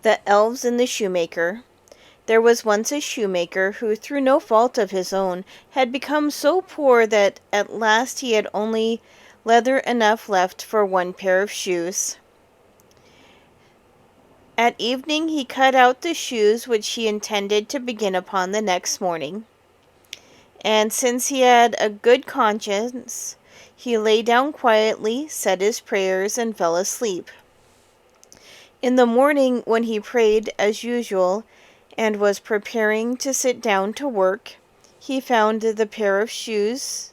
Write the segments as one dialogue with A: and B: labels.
A: The Elves and the Shoemaker. There was once a shoemaker who, through no fault of his own, had become so poor that at last he had only leather enough left for one pair of shoes. At evening he cut out the shoes which he intended to begin upon the next morning. And since he had a good conscience, he lay down quietly, said his prayers, and fell asleep. In the morning, when he prayed as usual, and was preparing to sit down to work, he found the pair of shoes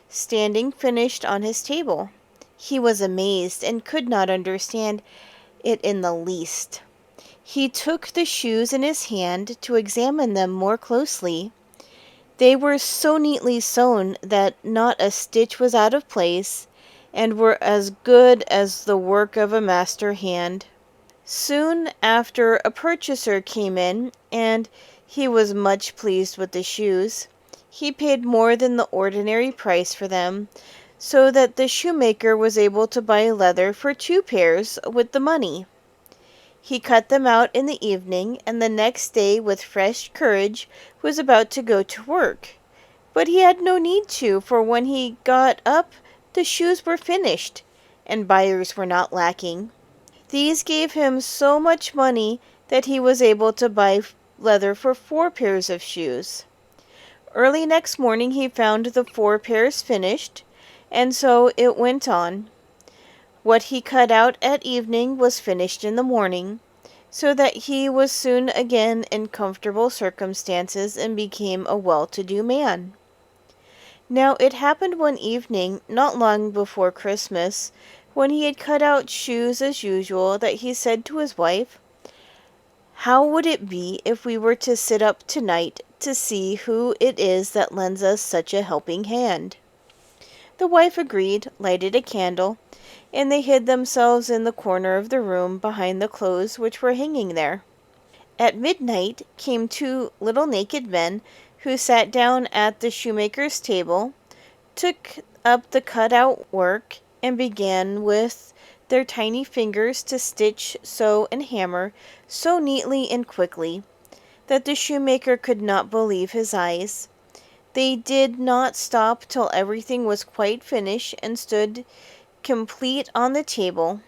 A: standing finished on his table. He was amazed and could not understand it in the least. He took the shoes in his hand to examine them more closely. They were so neatly sewn that not a stitch was out of place, and were as good as the work of a master hand. Soon after a purchaser came in, and he was much pleased with the shoes. He paid more than the ordinary price for them, so that the shoemaker was able to buy leather for 2 pairs with the money. He cut them out in the evening, and the next day, with fresh courage, was about to go to work. But he had no need to, for when he got up, the shoes were finished, and buyers were not lacking. These gave him so much money that he was able to buy leather for 4 pairs of shoes. Early next morning he found the 4 pairs finished, and so it went on. What he cut out at evening was finished in the morning, so that he was soon again in comfortable circumstances and became a well-to-do man. Now it happened one evening, not long before Christmas, when he had cut out shoes as usual, that he said to his wife, "How would it be if we were to sit up tonight to see who it is that lends us such a helping hand?" The wife agreed, lighted a candle, and they hid themselves in the corner of the room behind the clothes which were hanging there. At midnight came 2 little naked men who sat down at the shoemaker's table, took up the cut-out work, and began with their tiny fingers to stitch, sew, and hammer so neatly and quickly that the shoemaker could not believe his eyes. They did not stop till everything was quite finished and stood complete on the table.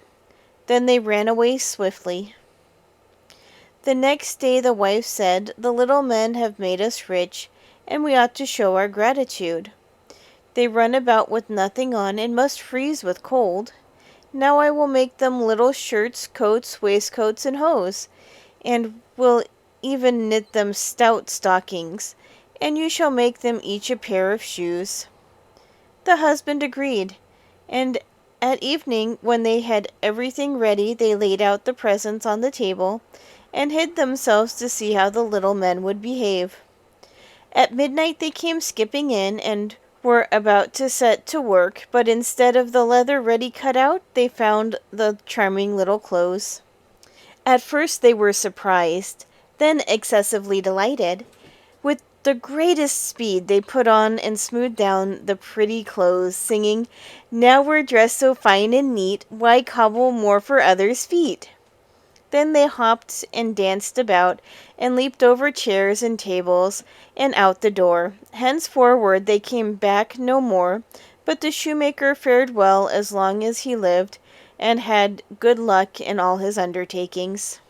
A: Then they ran away swiftly. The next day the wife said, "The little men have made us rich, and we ought to show our gratitude. They run about with nothing on and must freeze with cold. Now I will make them little shirts, coats, waistcoats, and hose, and will even knit them stout stockings, and you shall make them each a pair of shoes." The husband agreed, and at evening, when they had everything ready, they laid out the presents on the table, and hid themselves to see how the little men would behave. At midnight they came skipping in, and were about to set to work, but instead of the leather ready cut out, they found the charming little clothes. At first they were surprised, then excessively delighted. With the greatest speed they put on and smoothed down the pretty clothes, singing, "Now we're dressed so fine and neat, why cobble more for others' feet?" Then they hopped and danced about, and leaped over chairs and tables, and out the door. Henceforward they came back no more, but the shoemaker fared well as long as he lived, and had good luck in all his undertakings.